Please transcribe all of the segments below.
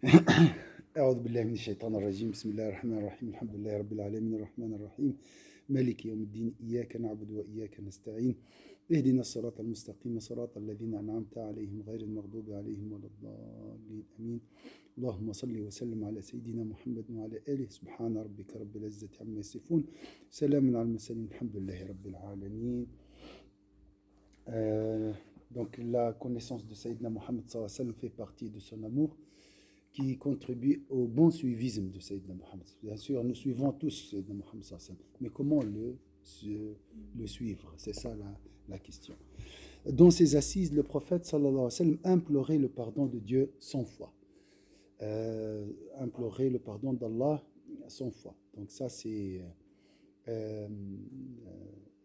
أعوذ بالله من الشيطان الرجيم بسم الله الرحمن الرحيم الحمد لله رب العالمين الرحمن الرحيم مالك يوم الدين إياك نعبد وإياك نستعين اهدنا الصراط المستقيم صراط الذين أنعمت عليهم غير المغضوب عليهم ولا الضالين آمين اللهم صل وسلم على سيدنا محمد وعلى آله سبحان ربك رب العزة عما يصفون سلام على المرسلين الحمد لله رب العالمين. Donc la connaissance de Sayyidina Mohammed sallallahu alayhi wa sallam fait partie de son amour qui contribue au bon suivisme de Sayyidina Mohammed. Bien sûr, nous suivons tous Sayyidina Mohammed sallallahu alayhi wa sallam, mais comment le suivre? C'est ça la question. Dans ses assises, le prophète sallallahu alayhi wa sallam implorait le pardon de Dieu 100 fois. Implorer le pardon d'Allah 100 fois. Donc ça euh,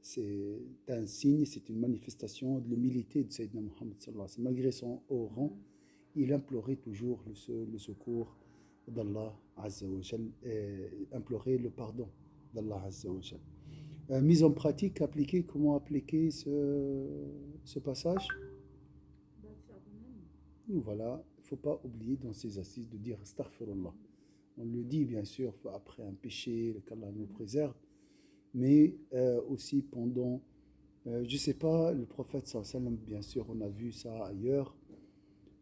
c'est un signe, c'est une manifestation de l'humilité de Sayyidina Muhammad sallallahu alayhi wa sallam. Malgré son haut rang, il implorait toujours le secours d'Allah Azza wa Jal, implorait le pardon d'Allah Azza wa Jal. Mise en pratique, comment appliquer ce passage? Voilà, il ne faut pas oublier dans ces assises de dire astaghfirullah. On le dit bien sûr après un péché, qu'Allah nous préserve, mais aussi pendant, je ne sais pas, le prophète sallallahu alayhi wa sallam, bien sûr, on a vu ça ailleurs,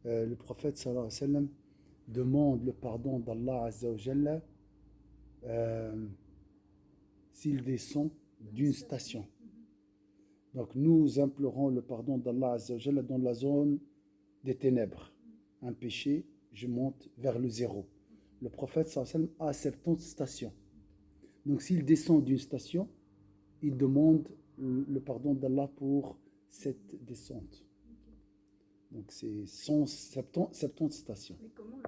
le prophète sallallahu alayhi wa sallam demande le pardon d'Allah Azza wa Jalla s'il descend d'une station. Donc nous implorons le pardon d'Allah Azza wa Jalla dans la zone des ténèbres. Un péché, je monte vers le zéro. Le prophète sallallahu alayhi wa sallam a 70 stations. Donc s'il descend d'une station, il demande le pardon d'Allah pour cette descente. Donc c'est 70 stations. Mais comment le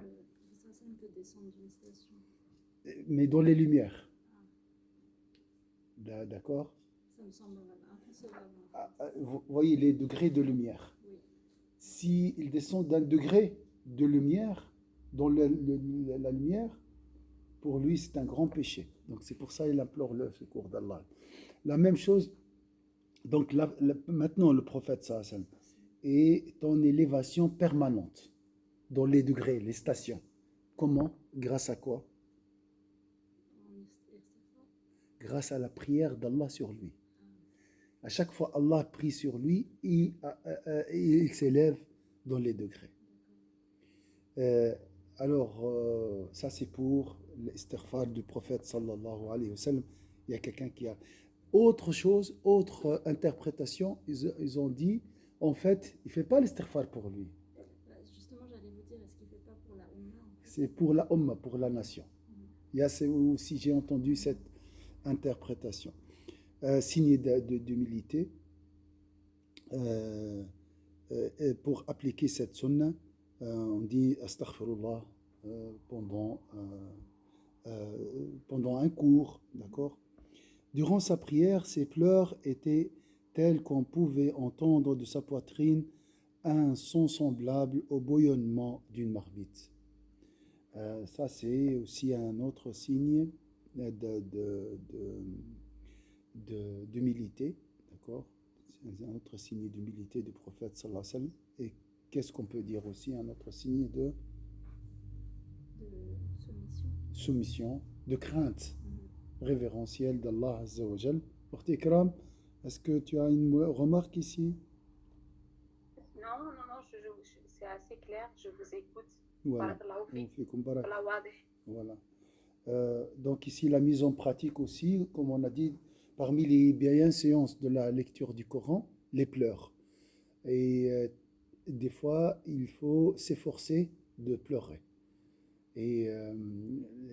peut descendre d'une station? Mais dans les lumières. D'accord? Ça me semble inconcevable. Vous voyez les degrés de lumière. Oui. S'il descend d'un degré de lumière, dans la lumière, pour lui c'est un grand péché. Donc c'est pour ça qu'il implore le secours d'Allah. La même chose, donc maintenant le prophète sallallahu alayhi wa sallam est en élévation permanente dans les degrés, les stations. Comment? Grâce à quoi? Grâce à la prière d'Allah sur lui. À chaque fois Allah prie sur lui, il s'élève dans les degrés. Ça c'est pour l'istighfar du prophète sallallahu alayhi wa sallam. Il y a quelqu'un qui a autre chose, autre interprétation. Ils ont dit, en fait, il ne fait pas l'istighfar pour lui. Justement, j'allais vous dire, est-ce qu'il ne fait pas pour la Ummah en fait? C'est pour la Ummah, pour la nation. Il y a aussi, j'ai entendu cette interprétation. Signe d'humilité. Pour appliquer cette sunna, on dit astaghfirullah pendant un cours, d'accord? Durant sa prière, ses pleurs étaient tels qu'on pouvait entendre de sa poitrine un son semblable au bouillonnement d'une marmite. Ça, c'est aussi un autre signe d'humilité, d'accord? C'est un autre signe d'humilité du prophète sallallahu alayhi wa sallam. Et qu'est-ce qu'on peut dire aussi? Un autre signe de soumission, de crainte révérentielle d'Allah Azza wa Jal. Porte Ikram, est-ce que tu as une remarque ici? Non, c'est assez clair, je vous écoute. Voilà. Voilà. Donc ici, la mise en pratique aussi, comme on a dit, parmi les bienséances de la lecture du Coran, les pleurs. Et des fois, il faut s'efforcer de pleurer. Et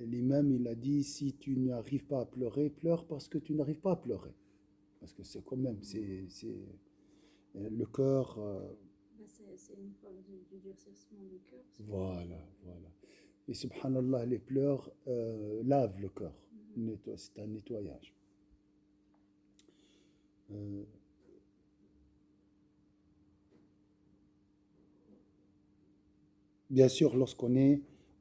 l'imam, il a dit, si tu n'arrives pas à pleurer, pleure parce que tu n'arrives pas à pleurer. Parce que c'est quand même, c'est le cœur... c'est une forme du durcissement du cœur. Voilà. Et subhanallah, les pleurs lavent le cœur. C'est un nettoyage. Bien sûr,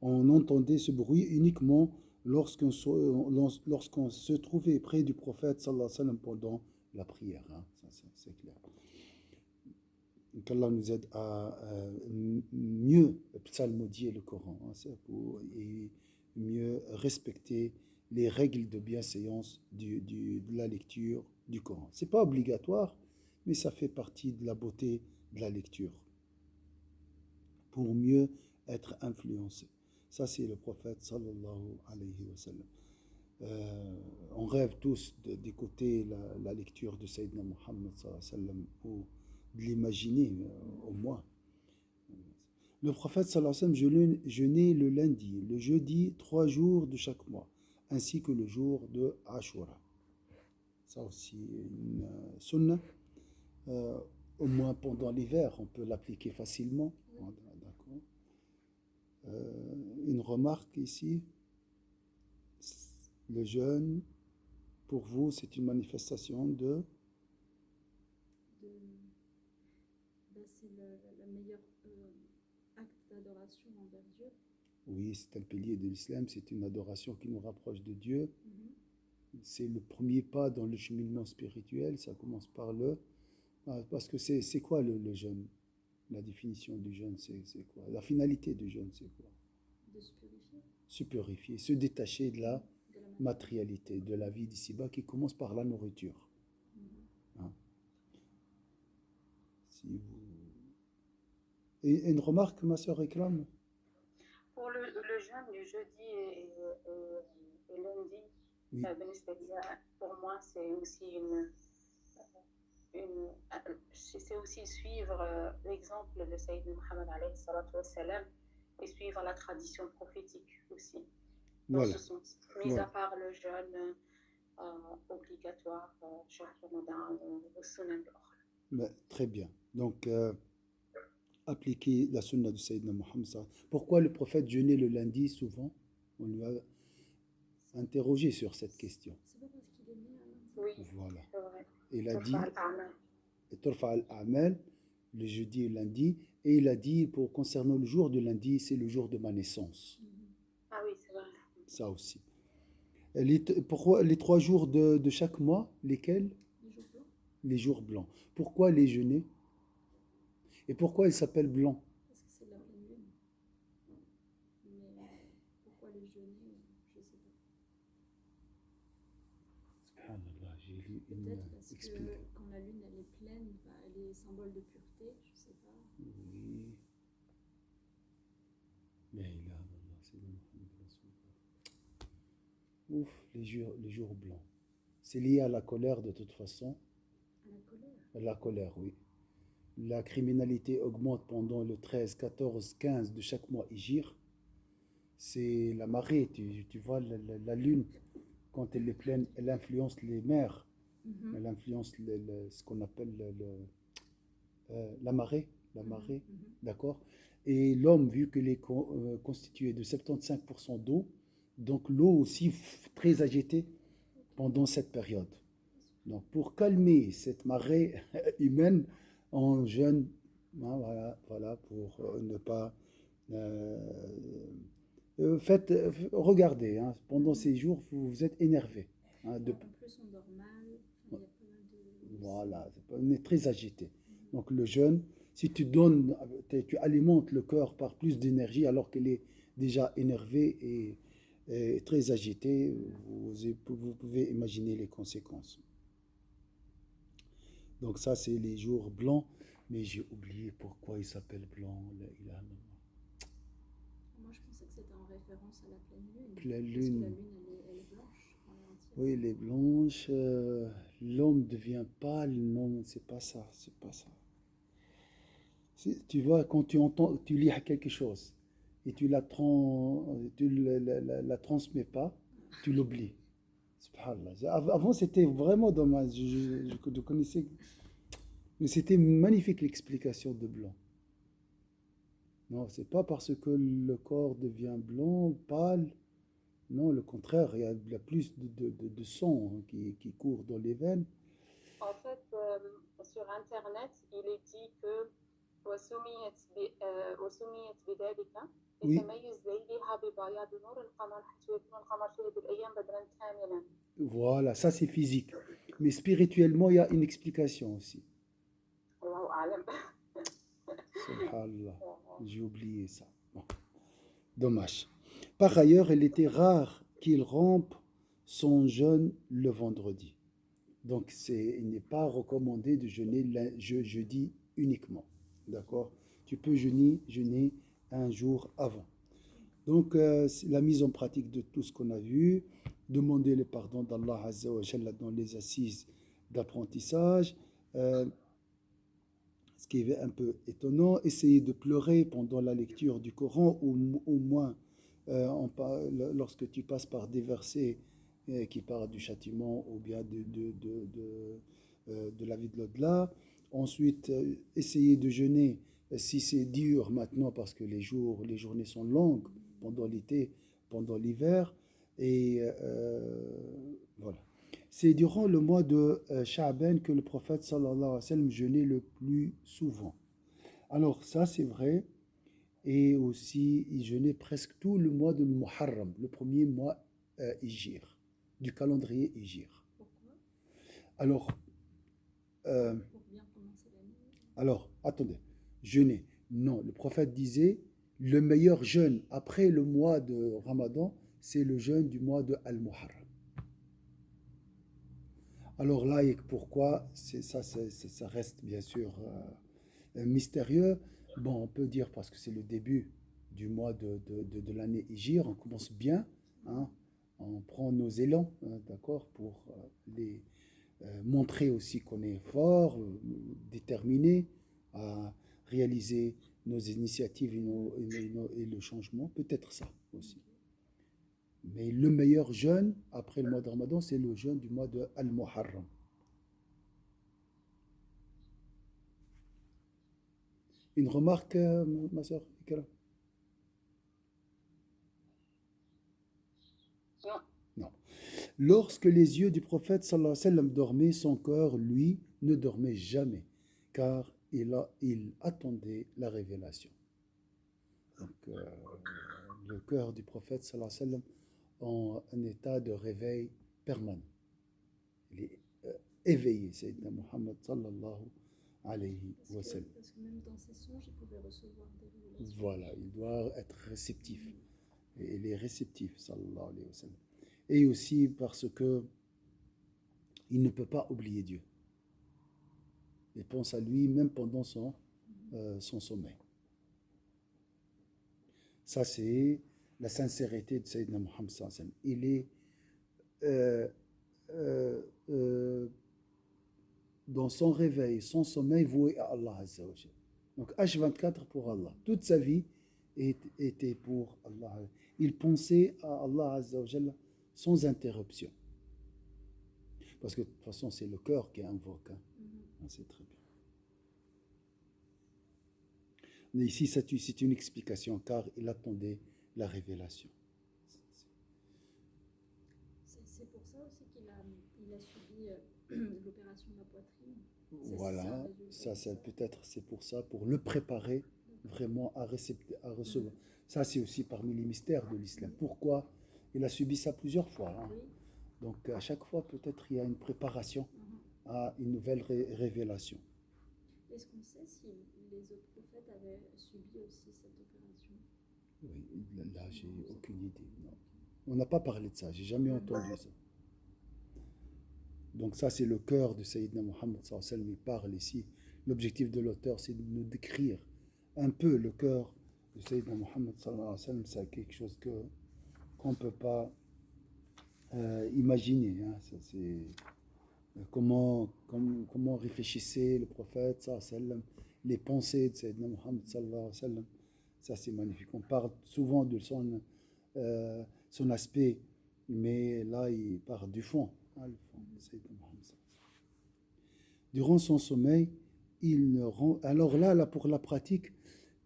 on entendait ce bruit uniquement lorsqu'on se trouvait près du prophète sallallahu alayhi wa sallam pendant la prière. Hein. Ça, c'est clair. qu'Allah nous aide à mieux psalmodier le Coran, hein, et mieux respecter les règles de bienséance de la lecture du Coran. C'est pas obligatoire, mais ça fait partie de la beauté de la lecture pour mieux être influencé. Ça, c'est le prophète sallallahu alayhi wa sallam. On rêve tous d'écouter la lecture de Sayyidina Muhammad sallallahu alayhi wa sallam, ou de l'imaginer au moins. Le prophète sallallahu alayhi wa sallam jeûnait le lundi, le jeudi, 3 jours de chaque mois, ainsi que le jour de Ashura. Ça aussi, une sunna. Au moins pendant l'hiver, on peut l'appliquer facilement. D'accord. Une remarque ici. Le jeûne, pour vous, c'est une manifestation de... C'est le meilleur acte d'adoration envers Dieu. Oui, c'est un pilier de l'islam, c'est une adoration qui nous rapproche de Dieu. C'est le premier pas dans le cheminement spirituel, ça commence par le... Parce que c'est quoi le jeûne? La définition du jeûne, c'est quoi? La finalité du jeûne, c'est quoi? De se purifier. Se purifier, se détacher de la matérialité, de la vie d'ici-bas qui commence par la nourriture. Hein? Si vous... Et une remarque, ma sœur réclame? Pour le jeûne du jeudi et lundi, Oui. pour moi, c'est aussi c'est aussi suivre l'exemple de Sayyidina Muhammad alayhi salatu wa salam, et suivre la tradition prophétique aussi. Dans Voilà. ce sens, mis à part le jeûne obligatoire, chaque Ramadan ou sunan. Très bien. Donc, appliquer la sunna de Sayyidina Muhammad. Pourquoi le prophète jeûnait le lundi souvent? On lui a interrogé sur cette question. C'est pas parce qu'il est né un lundi. Oui, Voilà. c'est vrai. Il a dit Al-A'mal. Turfa al-A'mal, le jeudi et le lundi, et il a dit, concernant le jour de lundi, c'est le jour de ma naissance. Ah oui, c'est vrai. Ça aussi. Pourquoi les 3 jours de chaque mois, lesquels? Les jours blancs. Les jours blancs. Pourquoi les jeûner? Et pourquoi ils s'appellent blancs? Parce que c'est la pleine lune. Mais pourquoi les jeûner, je sais pas. Subhanallah, j'ai lu une Peut-être parce explication. que quand la lune elle est pleine, bah, elle est symbole de pureté, je sais pas. Oui. La ilaha illallah, c'est Muhammad Rasulullah. Ouf, les jours blancs. C'est lié à la colère de toute façon. À la colère. La colère, oui. La criminalité augmente pendant le 13, 14, 15 de chaque mois hijir. C'est la marée, tu vois, la lune, quand elle est pleine, elle influence les mers. Elle influence ce qu'on appelle la marée. D'accord? Et l'homme, vu qu'il est constitué de 75% d'eau, donc l'eau aussi très agitée pendant cette période. Donc pour calmer cette marée humaine, on jeûne, hein, voilà, pour ne pas... regardez, hein, pendant ces jours, vous êtes énervé. Hein, En plus, on dort mal, il y a pas mal de... Voilà, on est très agité. Donc le jeûne, si tu donnes, tu alimentes le cœur par plus d'énergie alors qu'il est déjà énervé et très agité, vous pouvez imaginer les conséquences. Donc ça, c'est les jours blancs, mais j'ai oublié pourquoi ils s'appellent blancs. Moi, je pensais que c'était en référence à la pleine lune. Pleine Parce que lune. la lune, elle est blanche en entier. Oui, les blanches, l'homme devient pâle, non, c'est pas ça, c'est pas ça. Tu vois, quand tu lis quelque chose et tu la transmets pas, tu l'oublies. Subhanallah. Avant, c'était vraiment dommage. Je connaissais, mais c'était magnifique l'explication de blanc. Non, c'est pas parce que le corps devient blanc, pâle. Non, le contraire, il y a plus de sang, hein, qui court dans les veines. En fait, sur Internet, il est dit que وسميت بذلك Oui, لتميز ليلها ببياض نور القمر حتى يكون القمر شاهد الأيام بدرا كاملا. voilà, ça c'est physique. Mais spirituellement, il y a une explication aussi. الله أعلم. Subhanallah, j'ai oublié ça. Bon, dommage. Par ailleurs, il était rare qu'il rompe son jeûne le vendredi. Donc, il n'est pas recommandé de jeûner jeudi uniquement. D'accord? Tu peux jeûner un jour avant. Donc, c'est la mise en pratique de tout ce qu'on a vu, demander le pardon d'Allah Azza wa Jalla dans les assises d'apprentissage, euh, ce qui est un peu étonnant, essayer de pleurer pendant la lecture du Coran, ou au moins lorsque tu passes par des versets qui parlent du châtiment ou bien de la vie de l'au-delà. Ensuite, essayer de jeûner si c'est dur maintenant parce que les journées sont longues pendant l'été, pendant l'hiver. Et voilà. C'est durant le mois de Sha'ban que le prophète sallallahu alayhi wa sallam jeûnait le plus souvent. Alors ça c'est vrai, et aussi il jeûnait presque tout le mois de Muharram, le premier mois hijr, du calendrier hijr. Pourquoi? Alors, euh, Pour bien commencer l'année. alors attendez, jeûner. Non, le prophète disait, le meilleur jeûne après le mois de Ramadan, c'est le jeûne du mois de Al-Muharram. Alors là, et pourquoi ça reste bien sûr mystérieux. Bon, on peut dire parce que c'est le début du mois de l'année Hijr, on commence bien, hein, on prend nos élans, hein, d'accord, pour les montrer aussi qu'on est fort, déterminé à réaliser nos initiatives et le changement, peut-être ça aussi. Mais le meilleur jeûne après le mois de Ramadan, c'est le jeûne du mois de Al-Muharram. Une remarque, ma soeur Ikram? Non. Non. Lorsque les yeux du prophète sallallahu alayhi wa sallam dormaient, son cœur, lui, ne dormait jamais, car il attendait la révélation. Donc, le cœur du prophète sallallahu alayhi wa sallam en un état de réveil permanent. Il est éveillé, Sayyidina Muhammad sallallahu alayhi wa sallam. Parce que même dans ses songes, il pouvait recevoir des révélations. Voilà, il doit être réceptif. Et il est réceptif, sallallahu alayhi wa sallam. Et aussi parce que il ne peut pas oublier Dieu. Il pense à lui même pendant son sommeil. Ça, c'est la sincérité de Sayyidina Muhammad sallallahu alayhi wa sallam. Il est euh, euh, euh, dans son réveil, son sommeil voué à Allah Azza wa Jalla. Donc H24 pour Allah. Toute sa vie était pour Allah. Il pensait à Allah Azza wa Jalla sans interruption. Parce que de toute façon, c'est le cœur qui invoque. Hein. C'est très bien. Mais ici, c'est une explication, car il attendait la révélation. C'est pour ça aussi qu'il a subi l'opération de la poitrine. Voilà, peut-être c'est pour ça, pour le préparer vraiment à recevoir. Ça, c'est aussi parmi les mystères de l'islam. Pourquoi il a subi ça plusieurs fois. Hein. Oui. Donc à chaque fois, peut-être il y a une préparation à une nouvelle révélation. Est-ce qu'on sait si les autres prophètes avaient subi aussi cette opération? Oui, là, j'ai aucune idée. Non. On n'a pas parlé de ça, j'ai jamais entendu ça. Donc ça, c'est le cœur de Sayyidina Muhammad sallallahu alayhi wa sallam. Il parle ici. L'objectif de l'auteur, c'est de nous décrire un peu le cœur de Sayyidina Muhammad sallallahu alayhi wa sallam. C'est quelque chose qu'on ne peut pas imaginer. Hein. Ça, c'est comment réfléchissait le prophète sallallahu alayhi wa sallam, les pensées de Sayyidina Muhammad sallallahu alayhi wa sallam. Ça, c'est magnifique. On parle souvent de son aspect, mais là, il parle du fond. Durant son sommeil, il ne rend. Alors là, pour la pratique,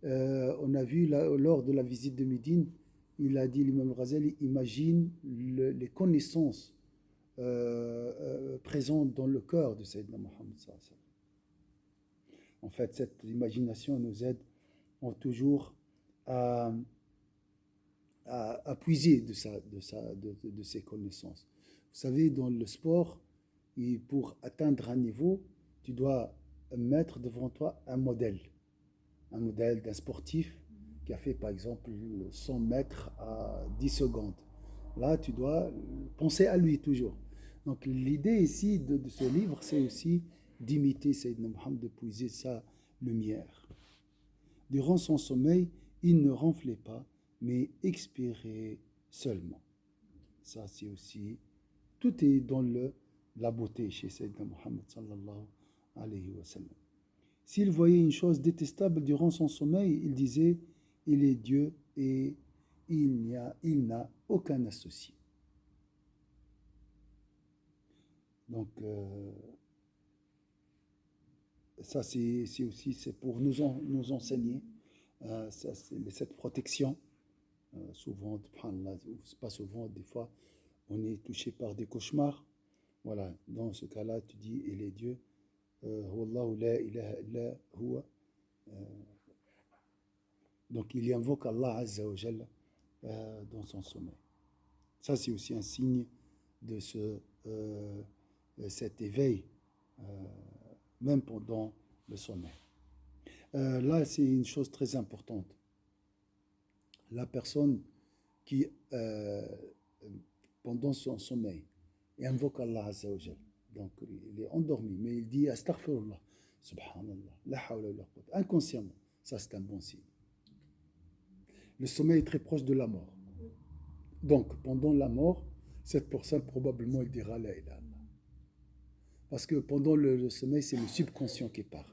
on a vu lors de la visite de Médine, il a dit l'imam Ghazali, imagine les connaissances présentes dans le cœur de Sayyidina Muhammad. En fait, cette imagination nous aide toujours à puiser de ses connaissances. Vous savez, dans le sport, pour atteindre un niveau, tu dois mettre devant toi un modèle. un modèle d'un sportif qui a fait par exemple 100 mètres à 10 secondes. Là, tu dois penser à lui toujours. Donc l'idée ici de ce livre, c'est aussi d'imiter Sayyidina Muhammad, de puiser sa lumière. Durant son sommeil, il ne ronflait pas, mais expirait seulement. Ça, c'est aussi... Tout est dans la beauté chez Sayyidina Muhammad sallallahu alayhi wa sallam. S'il voyait une chose détestable durant son sommeil, il disait, il est Dieu et il n'a aucun associé. Donc, ça c'est aussi c'est pour nous enseigner cette protection. Souvent, c'est pas souvent, des fois, on est touché par des cauchemars. Voilà, dans ce cas-là, tu dis, il est Dieu. Wallahu la ilaha illa huwa. Donc, il invoque Allah Azza wa Jalla dans son sommeil. Ça, c'est aussi un signe de cet éveil, même pendant le sommeil. Là, c'est une chose très importante. La personne qui, pendant son sommeil, invoque Allah Azza wa Jalla. Donc, il est endormi, mais il dit Astaghfirullah, Subhanallah, la hawla wa la quwwata, inconsciemment. Ça, c'est un bon signe. Le sommeil est très proche de la mort. Donc, pendant la mort, cette personne, probablement, il dira la ilaha illallah. Parce que pendant le sommeil, c'est le subconscient qui parle.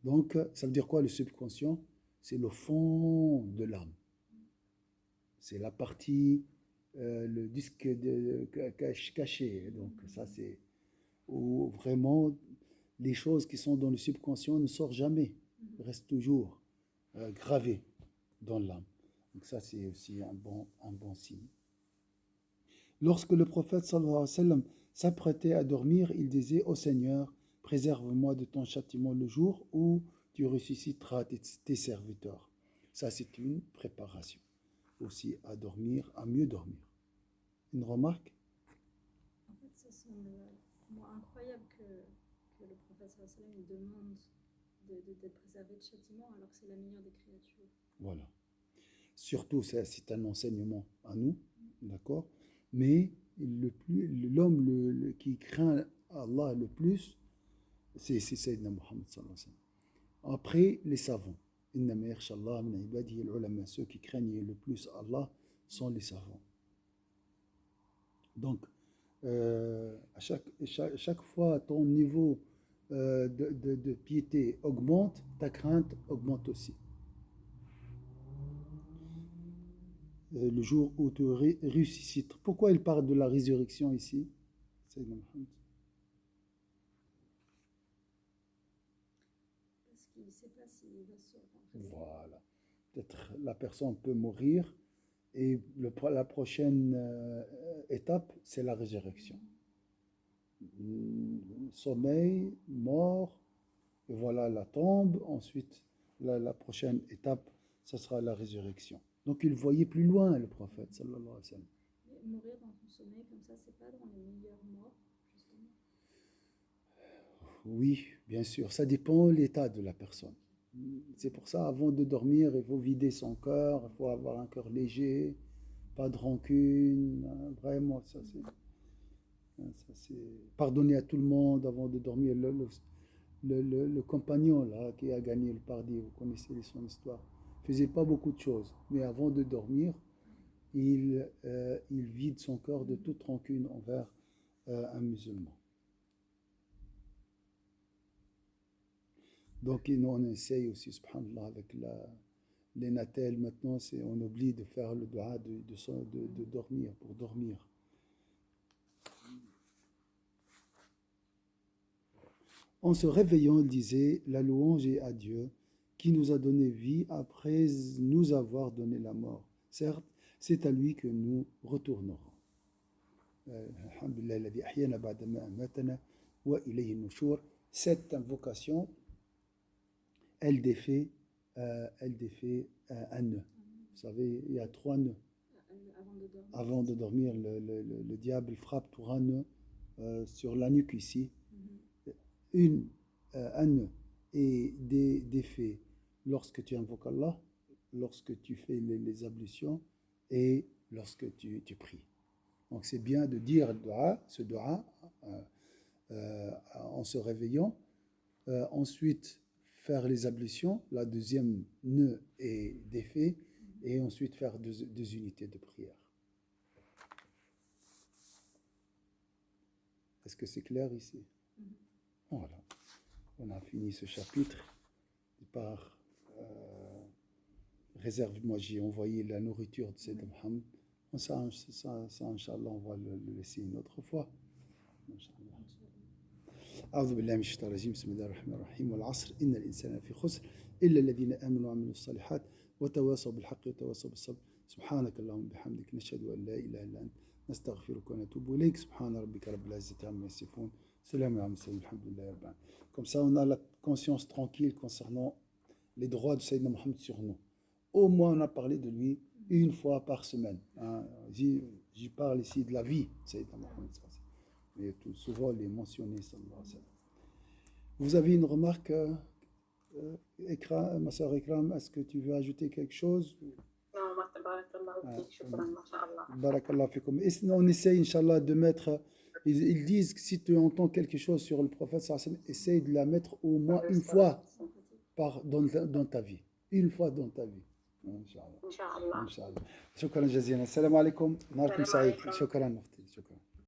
Donc, ça veut dire quoi le subconscient? C'est le fond de l'âme. C'est la partie, le disque caché. Donc, ça, c'est où vraiment les choses qui sont dans le subconscient ne sortent jamais. Restent toujours gravées dans l'âme. Donc, ça, c'est aussi un bon signe. Lorsque le prophète sallallahu alayhi wa sallam s'apprêtait à dormir, il disait « Ô Seigneur, préserve-moi de ton châtiment le jour où tu ressusciteras tes serviteurs. » Ça, c'est une préparation aussi à dormir, à mieux dormir. Une remarque? En fait, ça semble incroyable que le prophète sallallahu alayhi wa sallam demande d'être préservé de châtiment alors que c'est la meilleure des créatures. Voilà. Surtout, c'est un enseignement à nous, d'accord? Mais l'homme qui craint Allah le plus, c'est Sayyidina Muhammad sallallahu alayhi wa sallam. Après, les savants. Innama yakhsha Allah min ibadihi al-ulama. Ceux qui craignent le plus Allah sont les savants. Donc, à chaque fois ton niveau de piété augmente, ta crainte augmente aussi. Le jour où tu ressuscites. Pourquoi il parle de la résurrection ici? Parce qu'il ne sait pas s'il va se rencontrer. Voilà. Peut-être la personne peut mourir et la prochaine étape, c'est la résurrection. Sommeil, mort, et voilà la tombe. Ensuite, la prochaine étape, ce sera la résurrection. Donc il voyait plus loin le prophète sallallahu alayhi wa sallam. Mais mourir dans ton sommeil comme ça, c'est pas dans les meilleures morts, justement. Oui, bien sûr, ça dépend de l'état de la personne. C'est pour ça, avant de dormir, il faut vider son cœur, il faut avoir un cœur léger, pas de rancune, vraiment, ça c'est pardonner à tout le monde avant de dormir. Le compagnon là qui a gagné le paradis, vous connaissez son histoire. Faisait pas beaucoup de choses, mais avant de dormir, il vide son cœur de toute rancune envers un musulman. Donc on essaye aussi, subhanallah, avec les natels maintenant, on oublie de faire le dua de dormir, pour dormir. En se réveillant, il disait, la louange est à Dieu, qui nous a donné vie après nous avoir donné la mort. Certes, c'est à lui que nous retournerons. Cette invocation, elle défait un nœud. Vous savez, il y a 3 nœuds. Avant de dormir, le diable frappe pour un nœud sur la nuque ici. Un nœud est défait lorsque tu invoques Allah, lorsque tu fais les ablutions et lorsque tu pries. Donc c'est bien de dire ce dua en se réveillant. Ensuite, faire les ablutions, la deuxième nœud est défait, et ensuite faire deux unités de prière. Est-ce que c'est clair ici? Voilà. On a fini ce chapitre. Par réserve, moi j'ai envoyé la nourriture de Sayyidina Mohammed. Ça, Inch'Allah, on va le laisser une autre fois. Inch'Allah. أعوذ بالله من الشيطان الرجيم بسم الله الرحمن الرحيم والعصر إن الإنسان في خسر إلا الذين آمنوا وعملوا الصالحات وتواصوا بالحق وتواصوا بالصبر سبحانك اللهم وبحمدك نشهد أن لا إله إلا أنت نستغفرك ونتوب إليك سبحان ربك رب العزة عما يصفون سلام على المرسلين الحمد لله رب العالمين. Comme ça, on a la conscience tranquille concernant les droits de Sayyidina Mohammed sur nous. Au moins, on a parlé de lui une fois par semaine. Hein. J'y parle ici de la vie de Sayyidina Mohammed. Mais tout souvent, il est mentionné. Vous avez une remarque, ma soeur Ikram, est-ce que tu veux ajouter quelque chose? Barakallah fikum. On essaye, Inch'Allah, de mettre. Ils disent que si tu entends quelque chose sur le prophète, essaye de la mettre au moins une fois dans ta vie. Une fois dans ta vie. Inch'Allah. Inch'Allah. Shukran jazilan. Assalamu alaikum. Narkum sa'id. Shukran, Mufti. Shukran.